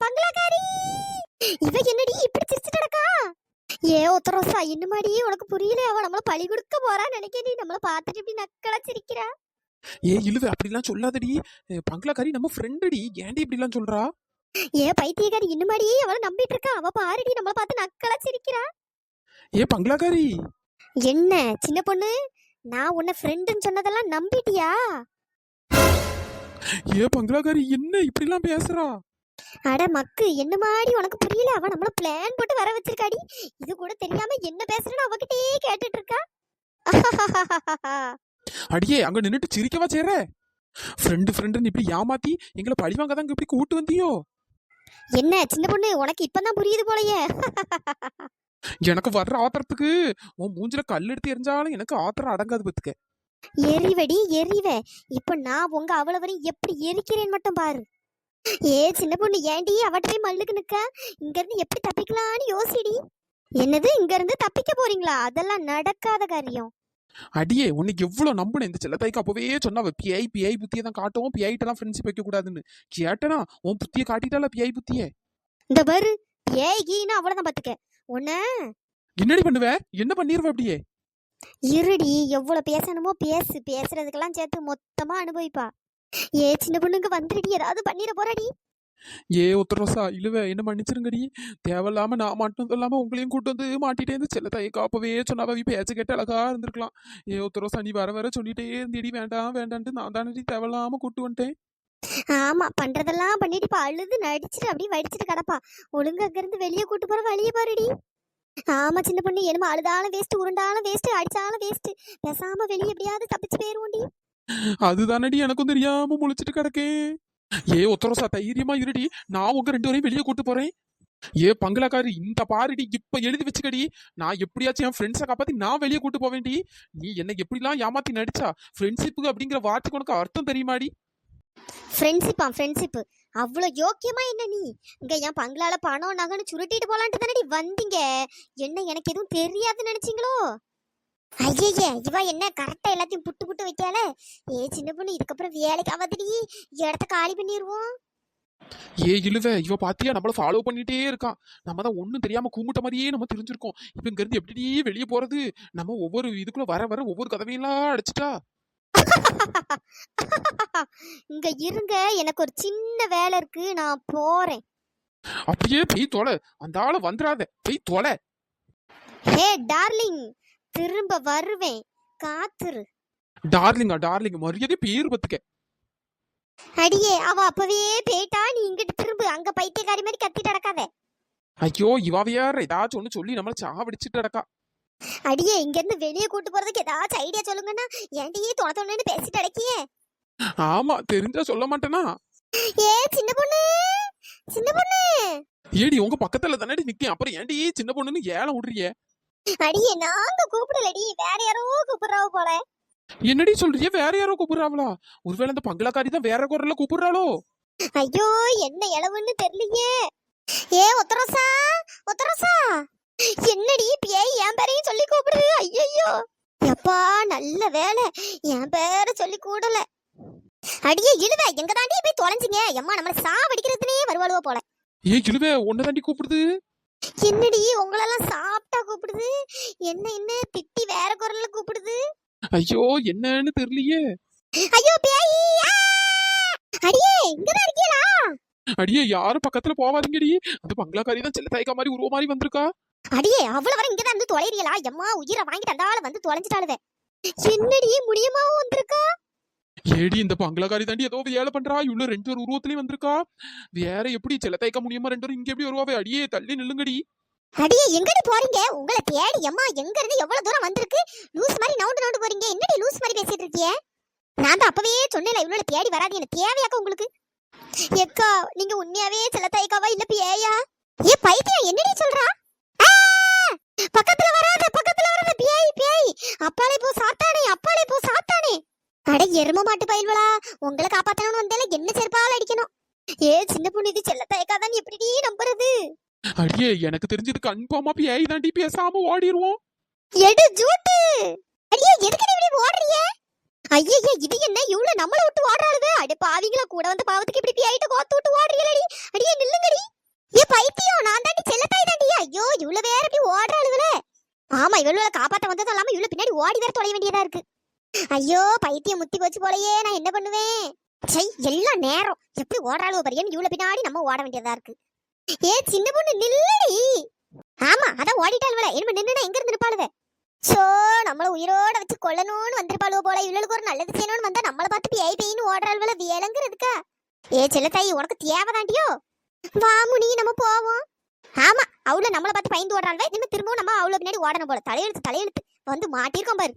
பங்களாக்காரி இவ என்னடி இப்படி சிரிச்சுட்டு நடக்கா? ஏ ஒத்தரோசா இன்னுமாடி உனக்கு புரியல? அவ நம்மள பழி கொடுக்க போறான்னு நினைக்கிறீ. நம்மள பார்த்துட்டு இப்படி நக்கலா சிரிக்கிறா. ஏ இழுவ அப்படிலாம் சொல்லாதடி. பங்களாக்காரி நம்ம ஃப்ரெண்டுடி, ஏன்டி இப்படிலாம் சொல்றா? ஏ பைத்தியக்காரி இன்னுமாடி அவளை நம்பிட்டு இருக்கா. அவ பாருடி நம்மள பார்த்து நக்கலா சிரிக்கிறா. ஏ பங்களாக்காரி, என்ன சின்ன பொண்ணு, நான் உன்னை ஃப்ரெண்டுன்னு சொன்னதெல்லாம் நம்பிட்டியா? ஏ பங்களாக்காரி என்ன இப்படிலாம் பேசுறா? அட மக்கு என்ன மாடி உனக்கு புரியல? அவ நம்மள பிளான் போட்டு வர வச்சிருக்காடி. இது கூட தெரியாம என்ன பேசுறேன்னு அவகிட்டே கேட்டுட்டு இருக்கா. அடியே அங்க நின்னுட்டு சிரிக்கவா செய்ற? ஃப்ரெண்டுன்னு இப்படி ஏமாத்தி எங்களை பழிவாங்க தான் இப்படி கூட்டு வந்தியோ? என்ன சின்ன பொண்ணு உனக்கு இப்பதான் புரியுது போலயே? எனக்கு வர்ற ஆத்திரத்துக்கு உன் மூஞ்சில கல் எடுத்து எரிஞ்சாலும் எனக்கு ஆத்திரம் அடங்காது பத்துக்க. எரிவடி எரிவ. இப்ப நான் உங்க அவ்வளவரையும் எப்படி எரிக்கிறேன்னு மட்டும் பாரு. ஏ சின்ன பொண்ணு ஏண்டி அவட்டே மல்லுக்கு நிக்க? இங்க இருந்து எப்படி தப்பிக்கலான்னு யோசிடி. என்னது இங்க இருந்து தப்பிக்க போறீங்களா? அதெல்லாம் நடக்காத காரியம். அடியே உன்னைக்கு எவ்வளவு நம்புனேன். இந்த செல்லத்தாய்க்கு அப்பவே சொன்னா பிஐ புத்தியை தான் காட்டும், பிஐட்டெல்லாம் ஃப்ரெண்ட்ஷிப் வைக்க கூடாதுன்னு. கேட்டனா உன் புத்தியை காட்டிட்டால பிஐ புத்தியே. இந்த பாரு ஏய்னா அவ்வளவுதான் பாத்துக்க உன்ன. என்னடி பண்ணுவ? என்ன பண்ணிருவ அப்படியே? இருடி எவ்வளவு பேசணுமோ பேசு. பேசுறதுக்கெல்லாம் சேர்த்து மொத்தமா அனுபவிப்பா. ஏ சின்ன பொண்ணுங்க வந்துடுடி, ஏதாவது பண்ணிட போறாடி. ஏ ஒத்தரோசா இழுவ என்ன மன்னிச்சிருங்கடி. தேவையில்லாம நான் மட்டும் இல்லாம உங்களையும் கூட்டு வந்து மாட்டிட்டே இருந்து செல்லத்தாய்க்கு அப்பவே சொன்னாவ பேச்ச கேட்டு அழகா இருந்திருக்கலாம். ஏ ஒத்தரோசா நீ வர சொல்லிட்டே இருந்தேடி, வேண்டாம் வேண்டான்ட்டு நான் தானடி தேவையில்லாம கூட்டு வந்துட்டேன். ஆமா பண்றதெல்லாம் பண்ணிட்டு இப்ப அழுது நடிச்சுட்டு அப்படியே வடிச்சுட்டு கிடப்பா. ஒழுங்கு அங்க இருந்து வெளியே கூட்டு போற வழிய பாருடி. ஆமா சின்ன பொண்ணு என்னமோ அழுதாலும் வேஸ்ட், உருண்டாலும் வேஸ்ட், அடிச்சாலும் வேஸ்ட். பேசாம வெளியே எப்படியாவது தப்பிச்சு போயிருவோண்டி. அதுதானடி எனக்கும் தெரியாம முழிச்சிட்டு கிடக்கேன். ஏ ஒத்தரோசா தைரியமா இருடி, நான் உங்க 2 பேரையும் வெளியே கூட்டு போறேன். ஏ பங்களாக்காரி இந்த பாருடி, இப்ப எழுதி வச்சுக்கடி. நான் எப்படியாச்சும் என் ஃப்ரெண்ட்ஸை காப்பாத்தி நான் வெளியே கூட்டு போவேன்டி. நீ என்ன எப்படிலாம் ஏமாத்தி நடிச்சா? ஃப்ரெண்ட்ஷிப்புக்கு அப்படிங்கிற வார்த்தைக்கு உனக்கு அர்த்தம் தெரியுமாடி? ஃப்ரெண்ட்ஷிப் அவ்வளோ யோக்கியமா என்ன நீ? இங்க என் பங்களால பணம் நகன்னு சுருட்டிட்டு போலான்ட்டு தானடி வந்தீங்க. என்ன எனக்கு எதுவும் தெரியாதுன்னு நினைச்சீங்களோ? ஐயே இவ என்ன கரெக்டா எல்லாத்தையும் புட்டு புட்டு வைக்கால. ஏ சின்ன பொண்ணு இதுக்கப்புறம் வேலைக்கு ஆகாதடி, இடத்த காலி பண்ணிடுவோம். ஏ இழுவ இவ பாத்தியா நம்மள ஃபாலோ பண்ணிட்டே இருக்கான். நம்ம தான் ஒண்ணும் தெரியாம கூமுட்ட மாதிரியே நம்ம தெரிஞ்சிருக்கோம். இப்ப இங்க இருந்து எப்படி வெளியே போறது? நம்ம ஒவ்வொரு இதுக்குள்ள வர ஒவ்வொரு கதவையெல்லாம் அடிச்சுட்டா. இங்க இருங்க, எனக்கு ஒரு சின்ன வேலை இருக்கு, நான் போறேன். அப்படியே போய் தொலை, அந்த ஆள வந்துடாத, போய் தொலை. ஹே டார்லிங், திரும்ப வருவேன், காத்துரு. டார்லிங் மரியாதை பேர் பத்துக்க. அடியே அவ அப்பவே போயிட்டா, நீ இங்கிட்டு திரும்ப. அங்க பைத்தியக்காரி மாதிரி கத்திட்டு நடக்காத. ஐயோ இவாவையார் ஏதாச்சும் ஒண்ணு சொல்லி நம்மள சாவடிச்சுட்டு நடக்கா. அடியே இங்க இருந்து வெளியே கூட்டு போறதுக்கு ஏதாச்சும் ஐடியா சொல்லுங்கன்னா. ஏன்டியே தொணத்தொன்னு பேசிட்டு அடக்கியே? ஆமா தெரிஞ்சா சொல்ல மாட்டேனா? ஏ சின்ன பொண்ணு, சின்ன பொண்ணு. ஏடி உங்க பக்கத்துல தானடி நிக்கேன், அப்புறம் ஏன்டி சின்ன பொண்ணுன்னு ஏலம் விடுறிய? அடியே நாங்க கூப்பிடலடி, வேற யாரோ கூப்பிடுறாவ போல. என்னடி சொல்றிய? வேற யாரோ கூப்பிடுறாங்களா? ஒருவேளை இந்த பங்களாக்காரி தான் வேற குரல்ல கூப்பிடுறாளோ? ஐயோ என்ன இளவுன்னு தெரியலையே. ஏ ஒத்தரோசா, ஒத்தரோசா, என்னடி பேய் என் பேரையும் சொல்லி கூப்பிடுது? ஐயோ எப்பா நல்ல வேலை என் பேரை சொல்லி கூடல. அடியே இழுவ எங்க தாண்டி போய் தொலைஞ்சிங்க? எம்மா நம்ம சாவடிக்கிறதுனே வருவாளுவோ போல. ஏ இழுவ உன்ன தாண்டி கூப்பிடுது. என்னடி உங்களெல்லாம் சாப்பிட்டா கூப்பிடுது? என்ன திட்டி வேற குரல்ல கூப்பிடுது? ஐயோ என்னன்னு தெரியலையே. ஐயோ பேய்! அடியே இங்கதான் இருக்கீங்களா? அடியே யாரும் பக்கத்துல போவாதீங்கடி, அந்த பங்களாக்காரி தான் செல்ல தாய்க்கா மாதிரி உருவ மாதிரி வந்திருக்கா. அடியே அவ்வளவு வர இங்கதான் இருந்து தொலைறீங்களா? எம்மா உயிரை வாங்கிட்டு அந்த ஆள வந்து தொலைஞ்சிட்டாளுவே. என்னடி முடியமாவும் வந்திருக்கா? ஏடி இந்த பங்களாக்காரி தாண்டி ஏதோ வேலை பண்றா. இவ்வளவு 2 பேர் உருவத்திலயும் வந்திருக்கா. வேற எப்படி செல்ல தாய்க்கா முடியுமா? 2 பேரும் இங்க எப்படி வருவாவே? அடியே தள்ளி நில்லுங்கடி. அடியே எங்கடி போறீங்க? உங்களை தேடி எம்மா எங்க இருந்து எவ்வளவு தூரம் வந்திருக்கு. லூஸ் மாதிரி நவுண்டு போறீங்க. என்னடி லூஸ் மாதிரி பேசிட்டு இருக்கீங்க? நான் தான் அப்பவே சொன்னேன் இவ்வளவு தேடி வராது, என்ன தேவையாக்கா உங்களுக்கு? எக்கா நீங்க உண்மையாவே செல்லத்தாய்க்காவா இல்ல பேயா? ஏ பைத்தியம் என்னடி சொல்றா? பக்கத்துல வராத பேய். அப்பாலே போ சாத்தானே. அட எரும மாட்டு பயில்வளா, உங்களை காப்பாத்தணும்னு வந்தால என்ன செருப்பால அடிக்கணும். ஏ சின்ன பொண்ணு இது செல்லத்தாய்க்கா தான், எப்படிடி நம்புறது? அடியே எனக்கு தெரிஞ்சது கன்ஃபார்மா பேய் தாண்டி, பேசாம ஓடிடுவோம். எடு ஜூட்டு. அடியே எதுக்கு நீ இப்படி ஓடுறிய? ஐயே இது என்ன இவ்வளவு நம்மள விட்டு ஓடுறாளுவே? அடி பாவிங்களா, கூட வந்த பாவத்துக்கு இப்படி பேயிட்ட கோத்து விட்டு ஓடுறீங்களடி. அடியே நில்லுங்கடி. ஏ பைத்தியம், நான் தாண்டி செல்லத்தாய் தாண்டி. ஐயோ இவ்வளவு வேற இப்படி ஓடுறாளுவே. ஆமா, இவ்வளவு காப்பாத்த வந்ததும் இல்லாம இவ்வளவு பின்னாடி ஓடி வேற தொலைய வேண்டியதா இருக்கு. ஐயோ பைத்தியம் முத்தி போச்சு போலயே, நான் என்ன பண்ணுவேன்? சை, எல்லா நேரம் எப்படி ஓடுறாளுவோ பாரு, இவ்வளவு பின்னாடி நம்ம ஓட வேண்டியதா இருக்கு. ஏ சின்ன பொண்ணு நில்லுடி. ஆமா அதான் ஓடிட்டாளுவல, என்ன நின்னுனா எங்க இருந்து நிப்பாளுவ? சோ நம்மள உயிரோட வச்சு கொல்லணும்னு வந்திருப்பாளுவ போல. இவளுக்கு ஒரு நல்லது செய்யணும்னு வந்தா நம்மள பார்த்து பேய் பேயின்னு ஓடுறாளுவல, வியலங்கிறதுக்கா? ஏ செல்லத்தாயி, உனக்கு தேவைதாண்டியோ? வா முனி நம்ம போவோம். ஆமா, அவள நம்மள பார்த்து பயந்து ஓடுறாள்வ, இனிமே திரும்பவும் நம்ம அவள பின்னாடி ஓடணும் போல. தலையெழுத்து வந்து மாட்டிருக்கோம் பாரு.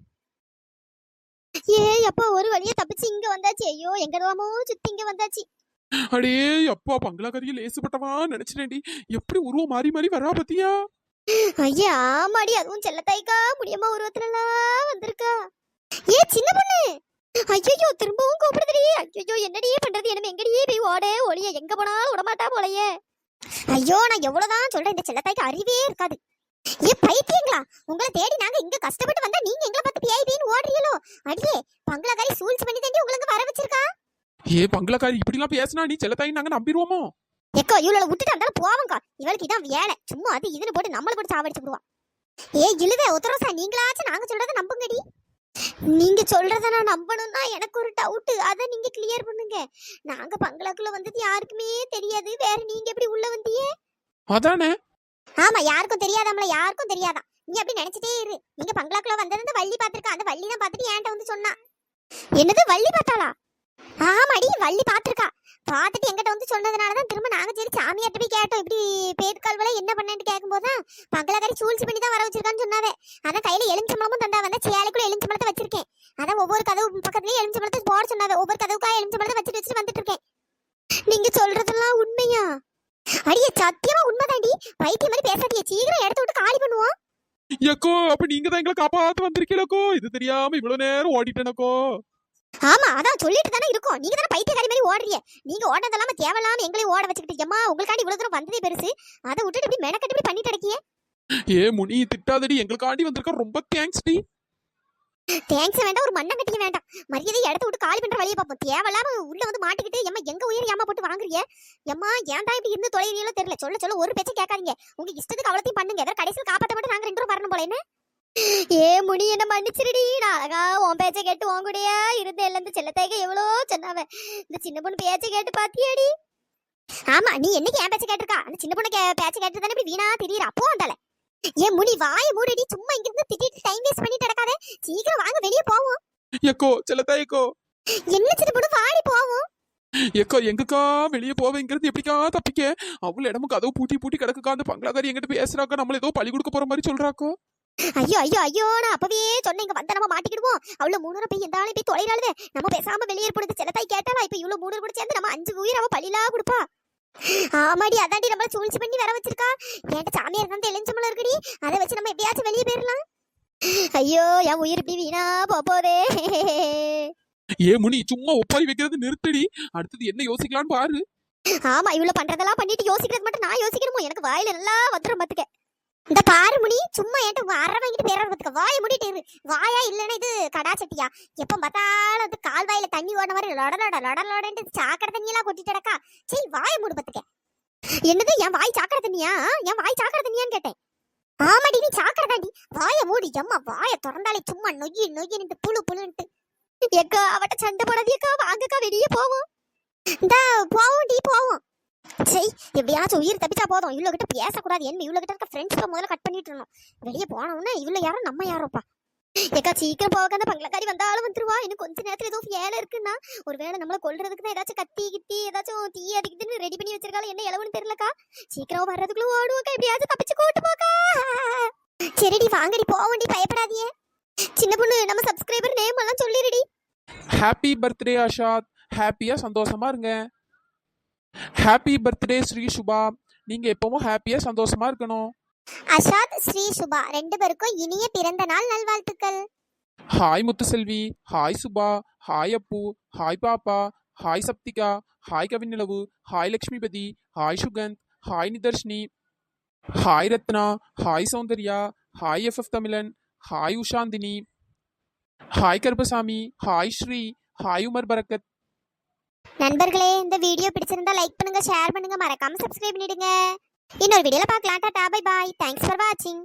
ஏ அப்பா, ஒரு வழியா தப்பிச்சு இங்க வந்தாச்சு. ஐயோ எங்கடாமோ சுத்தி இங்க வந்தாச்சு. அடே அப்பா, பங்களாக்கறிய லேசுப்பட்டவா நினைச்சிட்டேன்டி. எப்படி உருவம் மாறி மாறி வரா பத்தியா? ஐயா ஆமாடி, அதுவும் செல்லத்தாய்க்கா முடியம்மா உருவத்துலலாம் வந்திருக்கா. ஏ சின்ன பொண்ணு, ஐயோ திரும்பவும் கூப்பிடுதுடி. ஐயோ என்னடி பண்றது? என்ன எங்கடியே போய் ஓட ஒளிய, எங்க போனாலும் விடமாட்டா போலயே. ஐயோ நான் எவ்வளவுதான் சொல்றேன், இந்த செல்லத்தாய்க்கு அறிவே இருக்காது. ஏ பைத்தியங்களா, உங்களை தேடி நாங்க இங்க கஷ்டப்பட்டு வந்தா நீங்க எங்களை பார்த்து பேய் பேய்னு ஓடுறீங்களோ? அடியே பங்களாக்காரி சூழ்ச்சி பண்ணி தாண்டி உங்களுக்கு வர வச்சிருக்கா. ஏ பங்களாக்காரி, இப்படி எல்லாம் பேசினா நீ செல்லத்தாய் நாங்க நம்பிடுவோமோ? எக்கோ இவளை விட்டுட்டு இருந்தாலும் போவங்கா, இவளுக்கு இதான் வேலை. சும்மா அது இதுன்னு போட்டு நம்மள போட்டு சாவடிச்சு விடுவா. ஏ இழுவே உத்தரவசா, நீங்களாச்சும் நாங்க சொல்றத நம்புங்கடி. நீங்க சொல்றத நான் நம்பணும்னா எனக்கு ஒரு டவுட், அதை நீங்க கிளியர் பண்ணுங்க. நாங்க பங்களாக்குள்ள வந்தது யாருக்குமே தெரியாது, வேற நீங்க எப்படி உள்ள வந்தியே? அதானே. ஆமா, யாருக்கும் தெரியாதாம்ல, யாருக்கும் தெரியாதான். நீ அப்படி நினைச்சிட்டே இரு. நீங்க பங்களாக்குள்ள வந்தது வள்ளி பாத்திருக்கா, அந்த வள்ளி தான் பாத்துட்டு என்கிட்ட வந்து சொன்னா. என்னது வள்ளி பார்த்தாளா? ஆமாடி, வள்ளி பாத்திருக்கா. பாத்துட்டு எங்கிட்ட வந்து சொன்னதுனாலதான் திரும்ப நாங்க சரி சாமியார்ட்ட போய் கேட்டோம், இப்படி பேர்கால்வல என்ன பண்ணேன்னு கேட்கும் போதுதான் பங்களாக்காரி சூழ்ச்சி பண்ணி தான் வர வச்சிருக்கான்னு சொன்னாவே. அதான் கையில எலுமிச்சம்பழமும் தந்தா, வந்தா சேலைக்குள்ள எலுமிச்சம்பழத்தை வச்சிருக்கேன். அதான் ஒவ்வொரு கதவு பக்கத்துலயும் எலுமிச்சம்பழத்தை போட சொன்னாவே. ஒவ்வொரு கதவுக்கா எலுமிச்சம்பழத்தை வச்சுட்டு வந்துட்டு இருக்கேன். நீங்க சொல்றதெல்லாம் உண்மையா? அடியே சத்தியமா உண்மைதாண்டி. பைத்தியம் மாதிரி பேசாதீங்க, சீக்கிரம் இடத்த விட்டு காலி பண்ணுவோம். ஏக்கோ, அப்ப நீங்க தான் எங்களை காப்பாத்து வந்திருக்கீங்களோ? இது தெரியாம இவ்வளவு நேரம் ஓடிட்டேனக்கோ. ஆமா அதான் சொல்லிட்டு தானே இருக்கோம், நீங்க தானே பைத்தியக்காரி மாதிரி ஓடுறீங்க. நீங்க ஓடுறதெல்லாம தேவையில்லாம எங்களையும் ஓட வச்சுக்கிட்டு, அம்மா உங்களுக்காண்டி இவ்வளவு தூரம் வந்ததே பெருசு, அதை விட்டுட்டு இப்படி மெனக்கட்டு இப்படி பண்ணிட்டு இருக்கியே. ஏ முனி, திட்டாதடி, எங்களுக்காண்டி வந்திருக்க ரொம்ப தேங்க்ஸ் டி. தேங்க்ஸ் வேண்டாம், ஒரு மண்ணங்கட்டியும் வேண்டாம். மரியாதை இடத்த விட்டு காலி பண்ற வழியை பார்ப்போம். தேவையில்லாம உள்ள வந்து மாட்டிக்கிட்டு எம்மா எங்க உயிர் ஏமா போட்டு வாங்குறீங்க? எம்மா ஏன் தான் இப்படி இருந்து தொலைறீங்களோ தெரியல. சொல்ல ஒரு பேச்சும் கேட்காதீங்க, உங்க இஷ்டத்துக்கு அவ்வளோத்தையும் பண்ணுங்க. ஏதாவது கடைசியில் காப்பாற்ற மட்டும் நாங்க 2 பேரும் வரணும் போல. என்ன ஏ முனி, என்ன மன்னிச்சிருடி. நான் அழகா உன் பேச்சை கேட்டு உன் கூடயா இருந்து எல்லாம் இந்த செல்லத்தாய்க்க எவ்வளோ சொன்னாவ. இந்த சின்ன பொண்ணு பேச்சை கேட்டு பாத்தியாடி? ஆமா, நீ என்னைக்கு என் பேச்சை கேட்டிருக்கா? அந்த சின்ன பொண்ணு பேச்சை கேட்டு தானே இப்படி வீணா திடீர் அப்போ வந்தால. ஏ முனி, வாய மூடிடி. சும்மா இங்க இருந்து திட்டிட்டு டைம் வேஸ்ட் பண்ணிட்டு நடக்காத. சீக்கிரம் வாங்க, வெளியே போவோம். ஏக்கோ செல்லத்தாய்க்கோ, என்ன சின்ன பொண்ணு, வாடி போவோம். ஏக்கோ எங்கக்கா வெளியே போவேங்கிறது எப்படிக்கா தப்பிக்க? அவ்வளவு இடமும் கதவு பூட்டி கிடக்குக்கா. அந்த பங்களாக்காரி எங்கிட்ட பேசுறாக்கா, நம்மள ஏதோ பழி கொடுக்க போற மாதிரி சொல்றாக்கோ. ஐயோ நான் அப்பவே சொன்னேன், இங்க வந்தா நம்ம மாட்டிக்கிடுவோம். அவ்வளவு 3 போய் எந்த போய் தொலைறாளுவே. நம்ம பேசாம வெளியே போடுறது செல்லத்தாய் கேட்டாலா? இப்ப இவ்வளவு 3 கூட சேர்ந்து நம்ம 5 உயிர் அவ பழிலா கொடுப்பா. ஆமாடி, அதாண்டி நம்மள சூழ்ச்சி பண்ணி வர வச்சிருக்கா. ஏன்ட்ட சாமியார் தான் எலிஞ்சம்பளம் இருக்குடி, அதை வச்சு நம்ம எப்படியாச்சும் வெளியே போயிடலாம். ஐயோ என் உயிர் இப்படி வீணா போதே. ஏ முனி, சும்மா ஒப்பாரி வைக்கிறது நிறுத்தடி. அடுத்தது என்ன யோசிக்கலாம்னு பாரு. ஆமா, இவ்வளவு பண்றதெல்லாம் பண்ணிட்டு யோசிக்கிறது மட்டும் நான் யோசிக்கணுமோ? எனக்கு வாயில நல்லா வந்துடும் பாத்துக்க. இந்த பாரு முனி, சும்மா என்கிட்ட அரை வாங்கிட்டு பேர பாத்துக்க. வாயை மூடிட்டு இரு. வாயா இல்லைன்னா இது கடா சட்டியா? எப்ப பார்த்தாலும் அது கால்வாயில தண்ணி ஓட மாதிரி லொடலோடன்ட்டு சாக்கடை தண்ணியெல்லாம் கொட்டிட்டு கிடக்கா. சரி வாயை மூடு பாத்துக்க. என்னது என் வாய் சாக்கடை தண்ணியா? என் வாய் சாக்கடை தண்ணியான்னு கேட்டேன். ஆமாடி, நீ சாக்கடை தாண்டி. வாயை மூடி. எம்மா வாயை திறந்தாலே சும்மா நொய்யின்ட்டு புழுன்ட்டு. எக்கா அவட்ட சண்டை போடாதீக்கா, வாங்கக்கா வெளியே போவோம். இந்த போவோம் டி போவோம். சரி எப்படியாச்சும் உயிர் தப்பிச்சா போதும். இவ்வளோ கிட்ட பேசக்கூடாது. என்ன இவ்வளோ கிட்ட இருக்க ஃப்ரெண்ட்ஸ்க்கு முதல்ல கட் பண்ணிட்டு இருந்தோம். வெளியே போனோம்னா இவ்வளோ யாரும் நம்ம யாரோப்பா. ஏக்கா சீக்கிரம் போக, அந்த பங்களாக்காரி வந்தாலும் வந்துருவா. இன்னும் கொஞ்ச நேரத்துல ஏதோ வேலை இருக்குன்னா, ஒருவேளை நம்மள கொல்றதுக்கு தான் ஏதாச்சும் கத்தி கித்தி ஏதாச்சும் தீ அடிக்குதுன்னு ரெடி பண்ணி வச்சிருக்காலும் என்ன இளவுன்னு தெரியலக்கா. சீக்கிரம் வர்றதுக்குள்ள ஓடுவோக்கா, எப்படியாச்சும் தப்பிச்சு கூட்டு போக்கா. சரிடி வாங்கடி போவண்டி, பயப்படாதியே. சின்ன பொண்ணு, நம்ம சப்ஸ்கிரைபர் நேம் எல்லாம் சொல்லிருடி. ஹாப்பி பர்த்டே ஆஷாத், ஹாப்பியா சந்தோஷமா இருங்க. ஹாப்பி பர்த்டே ஸ்ரீ சுபா, நீங்க எப்பவும் ஹாப்பியா சந்தோஷமா இருக்கணும். அஷாத், ஸ்ரீ சுபா 2 பேருக்கும் இனிய பிறந்த நாள் நல்வாழ்த்துக்கள். Hi Muthuselvi, hi Subha, hi Appu, hi Pappa, hi Sapthika, hi Kavinilavu, hi Lakshmipathi, hi Sugandh, hi Nitharshini. Hi Rathna, hi Soundarya, hi FF Tamilan, hi Ushanthini, hi Karuppasamy, hi Sri, hi Umar Barakath. நண்பர்களே, இந்த வீடியோ பிடிச்சிருந்தா லைக் பண்ணுங்க, ஷேர் பண்ணுங்க, மறக்காம சப்ஸ்கிரைப் பண்ணிடுங்க. இன்னொரு வீடியோல பார்க்கலாம். Tata, bye bye. Thanks for வாட்சிங்.